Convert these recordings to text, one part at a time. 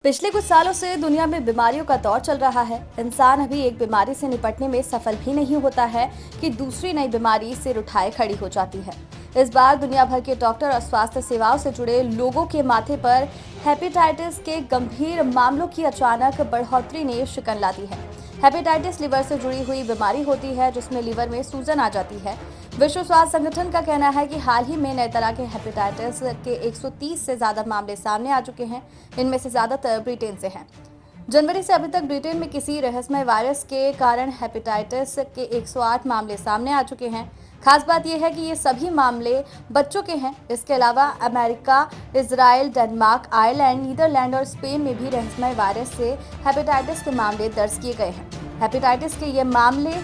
पिछले कुछ सालों से दुनिया में बीमारियों का दौर चल रहा है। इंसान अभी एक बीमारी से निपटने में सफल भी नहीं होता है कि दूसरी नई बीमारी सिर उठाए खड़ी हो जाती है। इस बार दुनिया भर के डॉक्टर और स्वास्थ्य सेवाओं से जुड़े लोगों के माथे पर हेपेटाइटिस के गंभीर मामलों की अचानक बढ़ोतरी ने शिकन ला दी है। हेपेटाइटिस लिवर से जुड़ी हुई बीमारी होती है जिसमें लिवर में सूजन आ जाती है। विश्व स्वास्थ्य संगठन का कहना है कि हाल ही में नए तरह के हेपेटाइटिस के 130 से ज्यादा मामले सामने आ चुके हैं। इनमें से ज्यादातर ब्रिटेन से हैं। जनवरी से अभी तक ब्रिटेन में किसी रहस्यमय वायरस के कारण हेपेटाइटिस के 108 मामले सामने आ चुके हैं। खास बात यह है कि ये सभी मामले बच्चों के हैं। इसके अलावा America, Israel, Denmark, Ireland, Netherland और स्पेन में भी रहस्यमय वायरस से हेपेटाइटिस के मामले दर्ज किए गए हैं। हेपेटाइटिस के ये मामले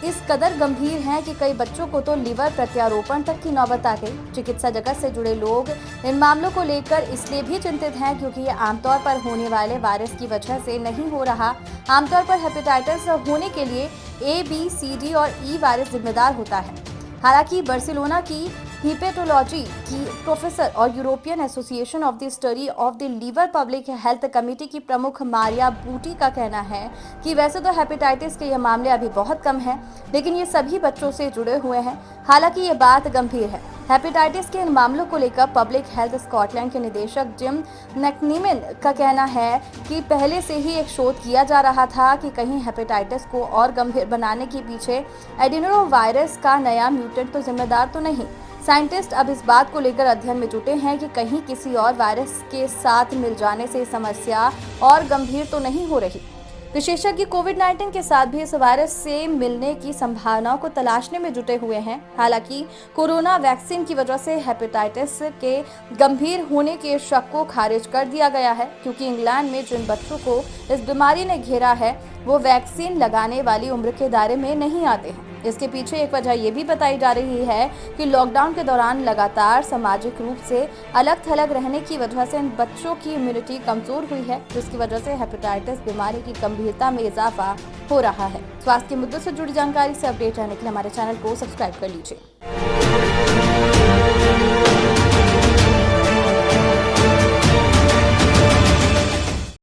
इस कदर गंभीर हैं कि कई बच्चों को तो लिवर प्रत्यारोपण तक की नौबत आ गई। चिकित्सा जगत से जुड़े लोग इन मामलों को लेकर इसलिए भी चिंतित हैं क्योंकि ये आमतौर पर होने वाले वायरस की वजह से नहीं हो रहा। आमतौर पर हेपेटाइटिस होने के लिए A, B, C, D और E वायरस जिम्मेदार होता है। हालांकि बार्सिलोना की हिपेटोलॉजी की प्रोफेसर और European association of the study of the liver public health committee की प्रमुख मारिया बूटी का कहना है कि वैसे तो हेपेटाइटिस के ये मामले अभी बहुत कम हैं, लेकिन ये सभी बच्चों से जुड़े हुए हैं। हालांकि ये बात गंभीर है। हेपेटाइटिस के इन मामलों को लेकर पब्लिक हेल्थ स्कॉटलैंड के निदेशक जिम मैकनीमन का कहना है कि पहले से ही एक शोध किया जा रहा था कि कहीं हेपेटाइटिस को और गंभीर बनाने के पीछे एडिनो वायरस का नया म्यूटेंट तो जिम्मेदार तो नहीं। साइंटिस्ट अब इस बात को लेकर अध्ययन में जुटे हैं कि कहीं किसी और वायरस के साथ मिल जाने से समस्या और गंभीर तो नहीं हो रही। विशेषज्ञ कोविड-19 के साथ भी इस वायरस से मिलने की संभावनाओं को तलाशने में जुटे हुए हैं। हालांकि कोरोना वैक्सीन की वजह से हेपेटाइटिस के गंभीर होने के शक को खारिज कर दिया गया है, क्योंकि इंग्लैंड में जिन बच्चों को इस बीमारी ने घेरा है वो वैक्सीन लगाने वाली उम्र के दायरे में नहीं आते हैं। इसके पीछे एक वजह ये भी बताई जा रही है कि लॉकडाउन के दौरान लगातार सामाजिक रूप से अलग थलग रहने की वजह से इन बच्चों की इम्यूनिटी कमजोर हुई है, जिसकी वजह से हेपेटाइटिस बीमारी की गंभीरता में इजाफा हो रहा है। स्वास्थ्य के मुद्दों से जुड़ी जानकारी से अपडेट रहने के लिए हमारे चैनल को सब्सक्राइब कर लीजिए।